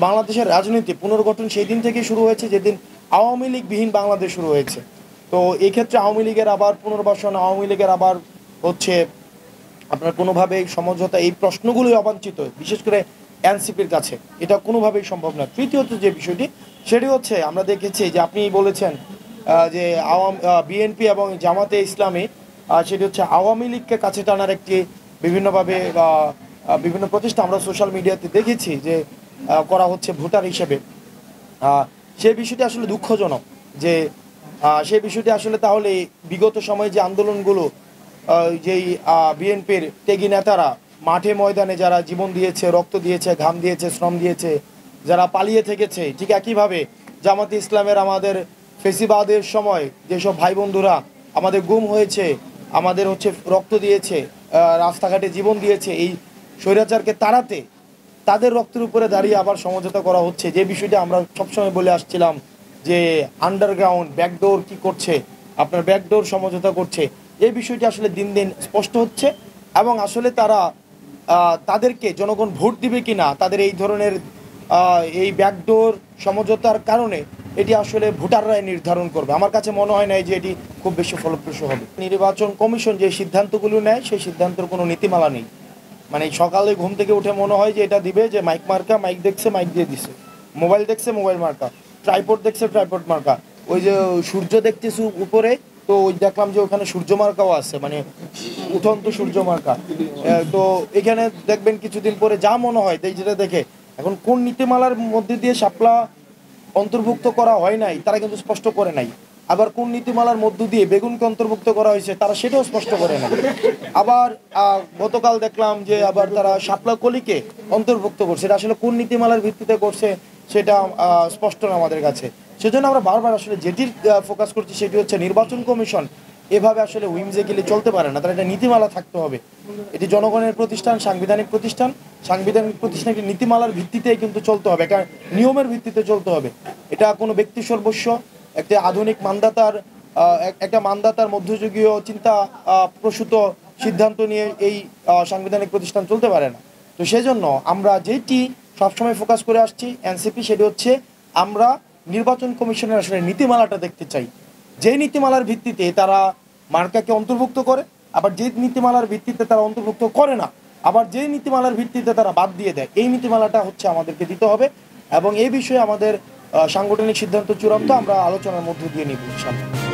বাংলাদেশের রাজনীতি পুনর্গঠন সেই দিন থেকে শুরু হয়েছে যেদিন আওয়ামী লীগবিহীন বাংলাদেশ শুরু হয়েছে। তো এই ক্ষেত্রে আওয়ামী লীগের আবার পুনর্বাসন, আওয়ামী লীগের আবার হচ্ছে আপনার কোনোভাবেই সমঝোতা, এই প্রশ্নগুলোই অবাঞ্ছিত, বিশেষ করে এনসিপির কাছে এটা কোনোভাবেই সম্ভব না। তৃতীয়ত যে বিষয়টি সেটি হচ্ছে আমরা দেখেছি যে আপনি বলেছেন যে বিএনপি এবং জামাতে ইসলামী সেটি হচ্ছে আওয়ামী লীগকে কাছে টানার একটি বিভিন্নভাবে বিভিন্ন প্রচেষ্টা আমরা সোশ্যাল মিডিয়াতে দেখেছি যে করা হচ্ছে ভোটার হিসেবে। সেই বিষয়টি আসলে দুঃখজনক যে সেই বিষয়টি আসলে তাহলে বিগত সময়ে যে আন্দোলনগুলো যেই বিএনপির ত্যাগী নেতারা মাঠে ময়দানে যারা জীবন দিয়েছে, রক্ত দিয়েছে, ঘাম দিয়েছে, শ্রম দিয়েছে, যারা পালিয়ে থেকেছে, ঠিক একইভাবে জামাতে ইসলামের আমাদের ফেসিবাদের সময় যেসব ভাই বন্ধুরা আমাদের গুম হয়েছে, আমাদের হচ্ছে রক্ত দিয়েছে, রাস্তাঘাটে জীবন দিয়েছে, এই স্বৈরাচারকে তাড়াতে তাদের রক্তের উপরে দাঁড়িয়ে আবার সমঝোতা করা হচ্ছে। যে বিষয়টা আমরা সবসময় বলে আসছিলাম যে আন্ডারগ্রাউন্ড ব্যাকডোর কি করছে, আপনার ব্যাকডোর সমঝোতা করছে, এই বিষয়টি আসলে দিন দিন স্পষ্ট হচ্ছে। এবং আসলে তারা তাদেরকে জনগণ ভোট দিবে কি না, তাদের এই ধরনের এই ব্যাকডোর সমঝোতার কারণে এটি আসলে ভোটাররাই নির্ধারণ করবে। আমার কাছে মনে হয় না যে এটি খুব বেশি ফলপ্রসূ হবে। নির্বাচন কমিশন যে সিদ্ধান্তগুলো নেয় সেই সিদ্ধান্তের কোনো নীতিমালা নেই। মানে সকালে ঘুম থেকে উঠে মনে হয় যে এটা দিবে, যে মাইক মার্কা, মাইক দেখছে মাইক দিয়ে দিছে, মোবাইল দেখছে মোবাইল মার্কা, ট্রাইপড দেখছে ট্রাইপড মার্কা, ওই যে সূর্য দেখতেছে উপরে, তো ওই দেখলাম যে ওখানে সূর্য মার্কাও আছে, মানে উঠন্ত সূর্য মার্কা। তো এখানে দেখবেন কিছুদিন পরে যা মনে হয় যেটা দেখে, এখন কোন নীতিমালার মধ্যে দিয়ে শাপলা অন্তর্ভুক্ত করা হয় নাই তারা কিন্তু স্পষ্ট করে নাই, আবার কোন নীতিমালার মধ্য দিয়ে বেগুনকে অন্তর্ভুক্ত করা হয়েছে তারা সেটাও স্পষ্ট করে নাই। আবার গতকাল দেখলাম যে আবার তারা শাপলা কলিকে অন্তর্ভুক্ত করছে, এটা আসলে কোন নীতিমালার ভিত্তিতে করছে সেটা স্পষ্ট না আমাদের কাছে। সেজন্য আমরা বারবার আসলে যেটির ফোকাস করছি সেটি হচ্ছে নির্বাচন কমিশন এভাবে আসলে হুইমজেকিলি চলতে পারে না, তার একটা নীতিমালা থাকতে হবে। এটি জনগণের প্রতিষ্ঠান, সাংবিধানিক প্রতিষ্ঠান, সাংবিধানিক প্রতিষ্ঠান একটি নীতিমালার ভিত্তিতেই কিন্তু চলতে হবে, একটা নিয়মের ভিত্তিতে চলতে হবে। এটা কোনো ব্যক্তি সর্বস্ব, একটা আধুনিক মানদাতার একটা মানদাতার মধ্যযুগীয় চিন্তা প্রসূত সিদ্ধান্ত নিয়ে এই সাংবিধানিক প্রতিষ্ঠান চলতে পারে না। তো সেজন্য আমরা যেটি সবসময় ফোকাস করে আসছি এনসিপি, সেটি হচ্ছে আমরা নির্বাচন কমিশনের আসলে নীতিমালাটা দেখতে চাই, যে নীতিমালার ভিত্তিতে তারা মার্কাকে অন্তর্ভুক্ত করে, আবার যে নীতিমালার ভিত্তিতে তারা অন্তর্ভুক্ত করে না, আবার যে নীতিমালার ভিত্তিতে তারা বাদ দিয়ে দেয়, এই নীতিমালাটা হচ্ছে আমাদেরকে দিতে হবে। এবং এই বিষয়ে আমাদের সাংগঠনিক সিদ্ধান্ত চূড়ান্ত আমরা আলোচনার মধ্য দিয়ে নিব ইনশাআল্লাহ।